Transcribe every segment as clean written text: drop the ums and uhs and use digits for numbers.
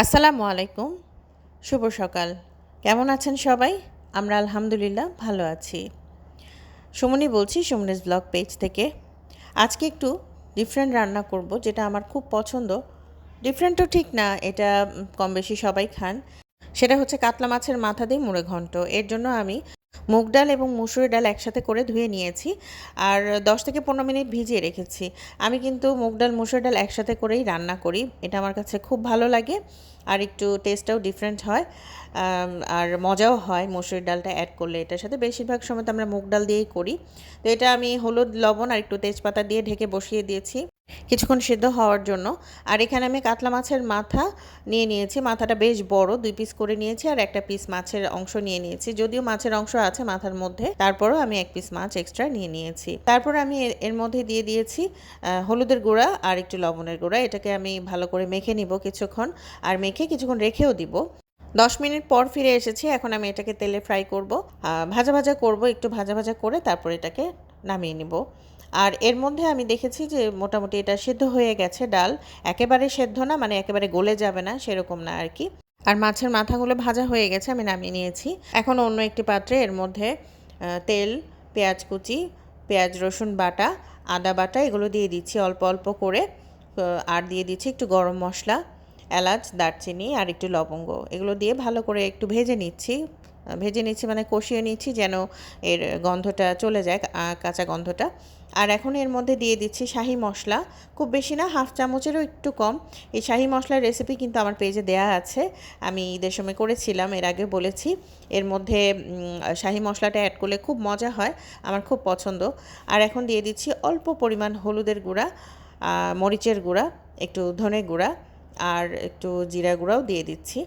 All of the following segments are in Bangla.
আসসালামু আলাইকুম। শুভ সকাল। কেমন আছেন সবাই? আমরা আলহামদুলিল্লাহ ভালো আছি। সুমনি বলছি সুমনিস ব্লগ পেজ থেকে। আজকে একটু ডিফারেন্ট রান্না করব, যেটা আমার খুব পছন্দ। ডিফারেন্টও ঠিক না, এটা কম বেশি সবাই খান। সেটা হচ্ছে কাতলা মাছের মাথা দিয়ে মুড়ে ঘন্ট। এর জন্য আমি মুগ ডাল এবং মুসুরি ডাল একসাথে করে ধুয়ে নিয়েছি আর 10 থেকে 15 মিনিট ভিজিয়ে রেখেছি। আমি কিন্তু মুগ ডাল মুসুরি ডাল একসাথে করেই রান্না করি, এটা আমার কাছে খুব ভালো লাগে আর একটু টেস্টটাও ডিফারেন্ট হয়। আর মজাও হয় মসুরি ডালটা অ্যাড করলে। এটার সাথে বেশিরভাগ সময় তো আমরা মুগ ডাল দিয়েই করি। তো এটা আমি হলুদ, লবণ আর একটু তেজপাতা দিয়ে ঢেকে বসিয়ে দিয়েছি কিছুক্ষণ সিদ্ধ হওয়ার জন্য। আর এখানে আমি কাতলা মাছের মাথা নিয়ে নিয়েছি। মাথাটা বেশ বড়, 2 পিস করে নিয়েছি আর একটা পিস মাছের অংশ নিয়ে নিয়েছি। যদিও মাছের অংশ আছে মাথার মধ্যে, তারপরও আমি 1 পিস মাছ এক্সট্রা নিয়ে নিয়েছি। তারপর আমি এর মধ্যে দিয়ে দিয়েছি হলুদের গুঁড়া আর একটু লবণের গুঁড়া। এটাকে আমি ভালো করে মেখে নিব কিছুক্ষণ, আর মেখে কিছুক্ষণ রেখেও দিব। 10 মিনিট পর ফিরে এসেছি। এখন আমি এটাকে তেলে ফ্রাই করব, ভাজা ভাজা করব, একটু ভাজা ভাজা করে তারপর এটাকে নামিয়ে নিব। আর এর মধ্যে আমি দেখেছি যে মোটামুটি এটা সেদ্ধ হয়ে গেছে। ডাল একেবারে সেদ্ধ না, মানে একেবারে গলে যাবে না সেরকম না আর কি। আর মাছের মাথাগুলো ভাজা হয়ে গেছে, আমি নামিয়ে নিয়েছি। এখন অন্য একটি পাত্রে এর মধ্যে তেল, পেঁয়াজ কুচি, পেঁয়াজ রসুন বাটা, আদা বাটা এগুলো দিয়ে দিচ্ছি অল্প অল্প করে। আর দিয়ে দিচ্ছি একটু গরম মশলা, এলাচ, দারচিনি আর একটু লবঙ্গ। এগুলো দিয়ে ভালো করে একটু ভেজে নিচ্ছি মানে কষিয়ে নিচ্ছি, যেন এর গন্ধটা চলে যায়, কাঁচা গন্ধটা। আর এখন এর মধ্যে দিয়ে দিচ্ছি শাহি মশলা। খুব বেশি না, হাফ চামচেরও একটু কম। এই শাহি মশলার রেসিপি কিন্তু আমার পেজে দেয়া আছে, আমি ঈদের সময় করেছিলাম, এর আগে বলেছি। এর মধ্যে শাহি মশলাটা অ্যাড করলে খুব মজা হয়, আমার খুব পছন্দ। আর এখন দিয়ে দিচ্ছি অল্প পরিমাণ হলুদের গুঁড়া, মরিচের গুঁড়া, একটু ধনে গুঁড়া আর একটু জিরা গুঁড়াও দিয়ে দিচ্ছি।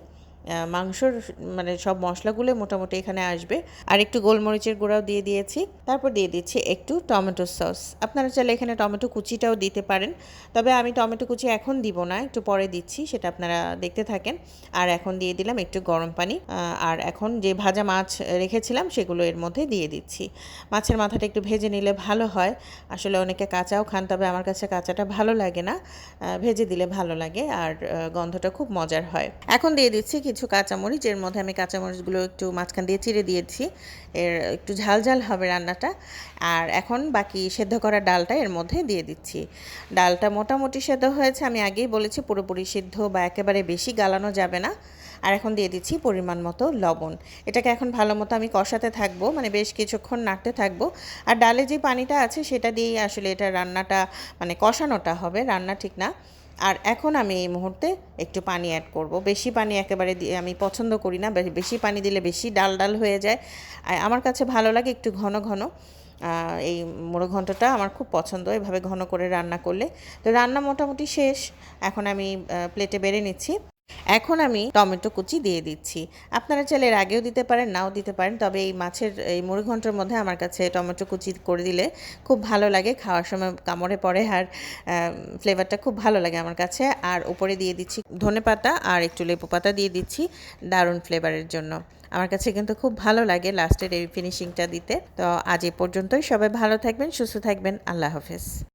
মাংসর মানে সব মশলাগুলো মোটামুটি এখানে আসবে। আর একটু গোলমরিচের গুঁড়াও দিয়ে দিয়েছি। তারপর দিয়ে দিচ্ছি একটু টমেটো সস। আপনারা চাইলে এখানে টমেটো কুচিটাও দিতে পারেন, তবে আমি টমেটো কুচি এখন দিব না, একটু পরে দিচ্ছি, সেটা আপনারা দেখতে থাকেন। আর এখন দিয়ে দিলাম একটু গরম পানি। আর এখন যে ভাজা মাছ রেখেছিলাম সেগুলো এর মধ্যে দিয়ে দিচ্ছি। মাছের মাথাটা একটু ভেজে নিলে ভালো হয়। আসলে অনেকে কাঁচাও খান, তবে আমার কাছে কাঁচাটা ভালো লাগে না, ভেজে দিলে ভালো লাগে আর গন্ধটা খুব মজার হয়। এখন দিয়ে দিচ্ছি কিছু কাঁচামরিচ। এর মধ্যে আমি কাঁচামরিচগুলো একটু মাঝখান দিয়ে চিড়ে দিয়েছি, এর একটু ঝাল ঝাল হবে রান্নাটা। আর এখন বাকি সেদ্ধ করা ডালটা এর মধ্যে দিয়ে দিচ্ছি। ডালটা মোটামুটি সেদ্ধ হয়েছে, আমি আগেই বলেছি পুরোপুরি সিদ্ধ বা একেবারে বেশি গালানো যাবে না। আর এখন দিয়ে দিচ্ছি পরিমাণ মতো লবণ। এটাকে এখন ভালো মতো আমি কষাতে থাকবো, মানে বেশ কিছুক্ষণ নাড়তে থাকবো। আর ডালে যে পানিটা আছে সেটা দিয়েই আসলে এটা রান্নাটা মানে কষানোটা হবে, রান্না ঠিক না। আর এখন আমি এই মুহূর্তে একটু পানি অ্যাড করব। বেশি পানি একেবারে আমি পছন্দ করি না, বেশি পানি দিলে বেশি ডাল ডাল হয়ে যায়। আর আমার কাছে ভালো লাগে একটু ঘন ঘন। এই মুড়ো ঘন্টটা আমার খুব পছন্দ, এভাবে ঘন করে রান্না করলে। তো রান্না মোটামুটি শেষ, এখন আমি প্লেটে বেড়ে নিচ্ছি। এখন আমি টমেটো কুচি দিয়ে দিচ্ছি। আপনারা চাইলে এর আগেও দিতে পারেন, নাও দিতে পারেন, তবে এই মাছের এই মুড়ি ঘন্টের মধ্যে আমার কাছে টমেটো কুচি করে দিলে খুব ভালো লাগে, খাওয়ার সময় কামড়ে পড়ে আর ফ্লেভারটা খুব ভালো লাগে আমার কাছে। আর উপরে দিয়ে দিচ্ছি ধনেপাতা আর একটু লেবু পাতা দিয়ে দিচ্ছি দারুণ ফ্লেভারের জন্য। আমার কাছে কিন্তু খুব ভালো লাগে লাস্টের এই ফিনিশিংটা দিতে। তো আজ এ পর্যন্তই। সবাই ভালো থাকবেন, সুস্থ থাকবেন। আল্লাহ হাফেজ।